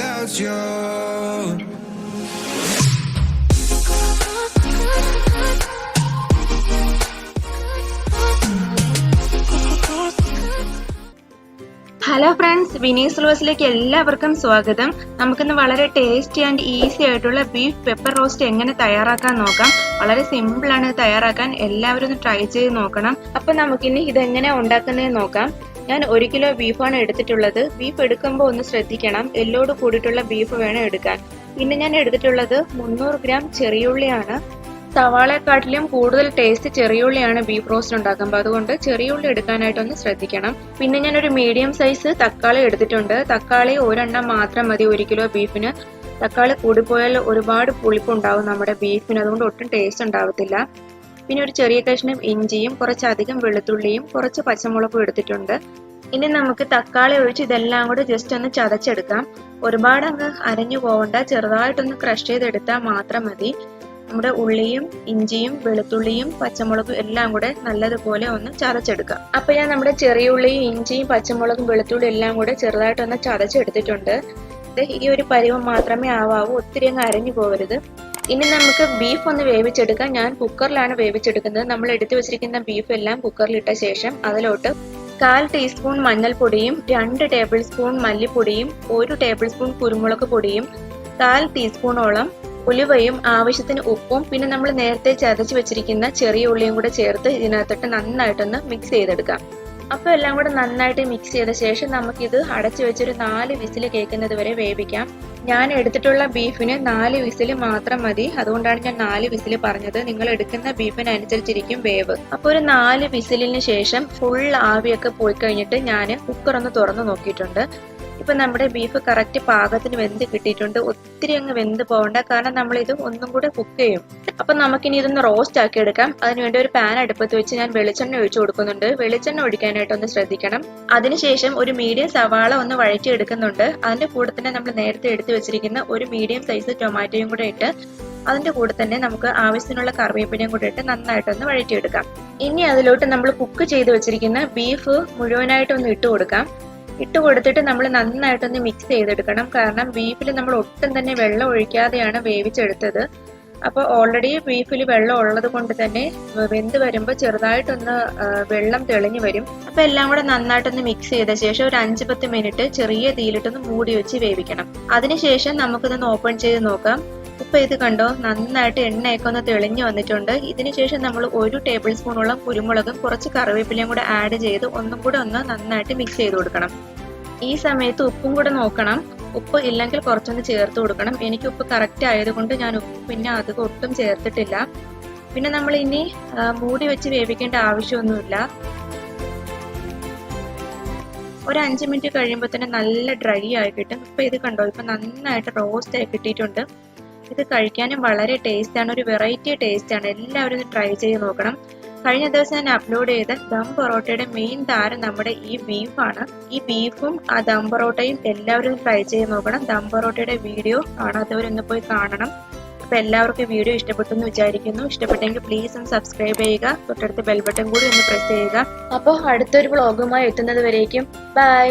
without you. Hello friends, വിനീസ് ലോസിലേക്ക് എല്ലാവർക്കും സ്വാഗതം. നമുക്കിന്ന് വളരെ ടേസ്റ്റി ആൻഡ് ഈസി ആയിട്ടുള്ള ബീഫ് പെപ്പർ റോസ്റ്റ് എങ്ങനെ തയ്യാറാക്കാൻ നോക്കാം. വളരെ സിമ്പിൾ ആണ് തയ്യാറാക്കാൻ, എല്ലാവരും ഒന്ന് ട്രൈ ചെയ്ത് നോക്കണം. അപ്പൊ നമുക്കിനി ഇതെങ്ങനെ ഉണ്ടാക്കുന്നതെന്ന് നോക്കാം. ഞാൻ 1 കിലോ ബീഫാണ് എടുത്തിട്ടുള്ളത്. ബീഫ് എടുക്കുമ്പോൾ ഒന്ന് ശ്രദ്ധിക്കണം, എല്ലോട് കൂടിയിട്ടുള്ള ബീഫ് വേണം എടുക്കാൻ. പിന്നെ ഞാൻ എടുത്തിട്ടുള്ളത് 300 ഗ്രാം ചെറിയുള്ളിയാണ്. സവാളയെക്കാട്ടിലും കൂടുതൽ ടേസ്റ്റ് ചെറിയുള്ളിയാണ് ബീഫ് റോസ്റ്റ് ഉണ്ടാക്കുമ്പോൾ, അതുകൊണ്ട് ചെറിയുള്ളി എടുക്കാനായിട്ടൊന്ന് ശ്രദ്ധിക്കണം. പിന്നെ ഞാനൊരു മീഡിയം സൈസ് തക്കാളി എടുത്തിട്ടുണ്ട്. തക്കാളി ഒരെണ്ണം മാത്രം മതി 1 കിലോ ബീഫിന്. തക്കാളി കൂടിപ്പോയാൽ ഒരുപാട് പുളിപ്പുണ്ടാവും നമ്മുടെ ബീഫിന്, അതുകൊണ്ട് ഒട്ടും ടേസ്റ്റ് ഉണ്ടാവത്തില്ല. പിന്നെ ഒരു ചെറിയ കഷ്ണം ഇഞ്ചിയും കുറച്ചധികം വെളുത്തുള്ളിയും കുറച്ച് പച്ചമുളകും എടുത്തിട്ടുണ്ട്. ഇനി നമുക്ക് തക്കാളി ഒഴിച്ച് ഇതെല്ലാം കൂടെ ജസ്റ്റ് ഒന്ന് ചതച്ചെടുക്കാം. ഒരുപാട് അങ്ങ് അരഞ്ഞു പോകണ്ട, ചെറുതായിട്ടൊന്ന് ക്രഷ് ചെയ്തെടുത്താൽ മാത്രം മതി. നമ്മുടെ ഉള്ളിയും ഇഞ്ചിയും വെളുത്തുള്ളിയും പച്ചമുളകും എല്ലാം കൂടെ നല്ലതുപോലെ ഒന്ന് ചതച്ചെടുക്കാം. അപ്പൊ ഞാൻ നമ്മുടെ ചെറിയ ഉള്ളിയും ഇഞ്ചിയും പച്ചമുളകും വെളുത്തുള്ളിയും എല്ലാം കൂടെ ചെറുതായിട്ടൊന്ന് ചതച്ചെടുത്തിട്ടുണ്ട്. ഈ ഒരു പരുവം മാത്രമേ ആവാവൂ, ഒത്തിരി അങ്ങ് അരഞ്ഞു പോകരുത്. ഇനി നമുക്ക് ബീഫ് ഒന്ന് വേവിച്ചെടുക്കാം. ഞാൻ കുക്കറിലാണ് വേവിച്ചെടുക്കുന്നത്. നമ്മൾ എടുത്തു വെച്ചിരിക്കുന്ന ബീഫ് എല്ലാം കുക്കറിലിട്ട ശേഷം അതിലോട്ട് 1/4 ടീസ്പൂൺ മഞ്ഞൾപ്പൊടിയും 2 ടേബിൾ സ്പൂൺ മല്ലിപ്പൊടിയും 1 ടേബിൾ സ്പൂൺ കുരുമുളക് പൊടിയും 1/4 ടീസ്പൂണോളം ഉലുവയും ആവശ്യത്തിന് ഉപ്പും പിന്നെ നമ്മൾ നേരത്തെ ചതച്ച് വെച്ചിരിക്കുന്ന ചെറിയ ഉള്ളിയും കൂടെ ചേർത്ത് ഇതിനകത്തിട്ട് നന്നായിട്ടൊന്ന് മിക്സ് ചെയ്തെടുക്കാം. അപ്പോൾ എല്ലാം കൂടെ നന്നായിട്ട് മിക്സ് ചെയ്ത ശേഷം നമുക്കിത് അടച്ചു വെച്ചൊരു 4 വിസിൽ കേൾക്കുന്നത് വരെ വേവിക്കാം. ഞാൻ എടുത്തിട്ടുള്ള ബീഫിന് 4 വിസിൽ മാത്രം മതി, അതുകൊണ്ടാണ് ഞാൻ 4 വിസിൽ പറഞ്ഞത്. നിങ്ങൾ എടുക്കുന്ന ബീഫിനനുസരിച്ചിരിക്കും വേവ്. അപ്പോൾ ഒരു 4 വിസിലിന് ശേഷം ഫുൾ ആവിയൊക്കെ പോയി കഴിഞ്ഞിട്ട് ഞാൻ കുക്കർ ഒന്ന് തുറന്നു നോക്കിയിട്ടുണ്ട്. ഇപ്പൊ നമ്മുടെ ബീഫ് കറക്റ്റ് പാകത്തിന് വെന്ത് കിട്ടിയിട്ടുണ്ട്. ഒത്തിരി അങ്ങ് വെന്ത് പോകണ്ട, കാരണം നമ്മൾ ഇത് ഒന്നും കൂടെ കുക്ക് ചെയ്യും. അപ്പൊ നമുക്കിനി ഇതൊന്ന് റോസ്റ്റ് ആക്കി എടുക്കാം. അതിനുവേണ്ടി ഒരു പാൻ അടുപ്പത്ത് വെച്ച് ഞാൻ വെളിച്ചെണ്ണ ഒഴിച്ചു കൊടുക്കുന്നുണ്ട്. വെളിച്ചെണ്ണ ഒഴിക്കാനായിട്ട് ഒന്ന് ശ്രദ്ധിക്കണം. അതിനുശേഷം ഒരു മീഡിയം സവാള ഒന്ന് വഴറ്റി എടുക്കുന്നുണ്ട്. അതിന്റെ കൂടെ തന്നെ നമ്മൾ നേരത്തെ എടുത്തു വെച്ചിരിക്കുന്ന ഒരു മീഡിയം സൈസ് ടൊമാറ്റോയും കൂടെ ഇട്ട് അതിന്റെ കൂടെ തന്നെ നമുക്ക് ആവശ്യത്തിനുള്ള കറിവേപ്പിലയും കൂടെ ഇട്ട് നന്നായിട്ടൊന്ന് വഴറ്റിയെടുക്കാം. ഇനി അതിലോട്ട് നമ്മൾ കുക്ക് ചെയ്ത് വെച്ചിരിക്കുന്ന ബീഫ് മുഴുവനായിട്ടൊന്ന് ഇട്ട് കൊടുക്കാം. ഇട്ട് കൊടുത്തിട്ട് നമ്മൾ നന്നായിട്ടൊന്ന് മിക്സ് ചെയ്തെടുക്കണം. കാരണം ബീഫിൽ നമ്മൾ ഒട്ടും തന്നെ വെള്ളം ഒഴിക്കാതെയാണ് വേവിച്ചെടുത്തത്. അപ്പോൾ ഓൾറെഡി ബീഫിൽ വെള്ളം ഉള്ളത് കൊണ്ട് തന്നെ വെന്ത് വരുമ്പോൾ ചെറുതായിട്ടൊന്ന് വെള്ളം തെളിഞ്ഞു വരും. അപ്പോൾ എല്ലാം കൂടെ നന്നായിട്ടൊന്ന് മിക്സ് ചെയ്ത ശേഷം ഒരു 5-10 മിനിറ്റ് ചെറിയ തീയിലിട്ടൊന്ന് മൂടി വെച്ച് വേവിക്കണം. അതിനുശേഷം നമുക്കിതൊന്ന് ഓപ്പൺ ചെയ്ത് നോക്കാം. ഇപ്പൊ ഇത് കണ്ടോ, നന്നായിട്ട് എണ്ണയൊക്കെ ഒന്ന് തെളിഞ്ഞു വന്നിട്ടുണ്ട്. ഇതിനുശേഷം നമ്മൾ 1 ടേബിൾ സ്പൂണോളം കുരുമുളകും കുറച്ച് കറിവേപ്പിലയും കൂടെ ആഡ് ചെയ്ത് ഒന്നും കൂടെ ഒന്ന് നന്നായിട്ട് മിക്സ് ചെയ്ത് കൊടുക്കണം. ഈ സമയത്ത് ഉപ്പും കൂടെ നോക്കണം. ഉപ്പ് ഇല്ലെങ്കിൽ കുറച്ചൊന്ന് ചേർത്ത് കൊടുക്കണം. എനിക്ക് ഉപ്പ് കറക്റ്റ് ആയതുകൊണ്ട് ഞാൻ ഉപ്പ് പിന്നെ അധികം ഒട്ടും ചേർത്തിട്ടില്ല. പിന്നെ നമ്മൾ ഇനി മൂടി വെച്ച് വേവിക്കേണ്ട ആവശ്യമൊന്നുമില്ല. ഒരു 5 മിനിറ്റ് കഴിയുമ്പോൾ തന്നെ നല്ല ഡ്രൈ ആയി കിട്ടും. ഇപ്പൊ ഇത് കണ്ടോ, ഇപ്പൊ നന്നായിട്ട് റോസ്റ്റ് ആയി കിട്ടിയിട്ടുണ്ട്. ഇത് കഴിക്കാനും വളരെ ടേസ്റ്റ് ആണ്, ഒരു വെറൈറ്റി ടേസ്റ്റ് ആണ്. എല്ലാവരും ഇത് ട്രൈ ചെയ്ത് നോക്കണം. കഴിഞ്ഞ ദിവസം ഞാൻ അപ്ലോഡ് ചെയ്ത ദം പൊറോട്ടയുടെ മെയിൻ താരം നമ്മുടെ ഈ ബീഫാണ്. ഈ ബീഫും ആ ദം പൊറോട്ടയും എല്ലാവരും ട്രൈ ചെയ്ത് നോക്കണം. ദം പൊറോട്ടയുടെ വീഡിയോ കാണാത്തവരൊന്ന് പോയി കാണണം. അപ്പൊ എല്ലാവർക്കും വീഡിയോ ഇഷ്ടപ്പെട്ടെന്ന് വിചാരിക്കുന്നു. ഇഷ്ടപ്പെട്ടെങ്കിൽ പ്ലീസ് ഒന്ന് സബ്സ്ക്രൈബ് ചെയ്യുക, തൊട്ടടുത്ത് ബെൽ ബട്ടൺ കൂടി ഒന്ന് പ്രസ് ചെയ്യുക. അപ്പോൾ അടുത്തൊരു വ്ളോഗുമായി എത്തുന്നത് വരേക്കും ബൈ.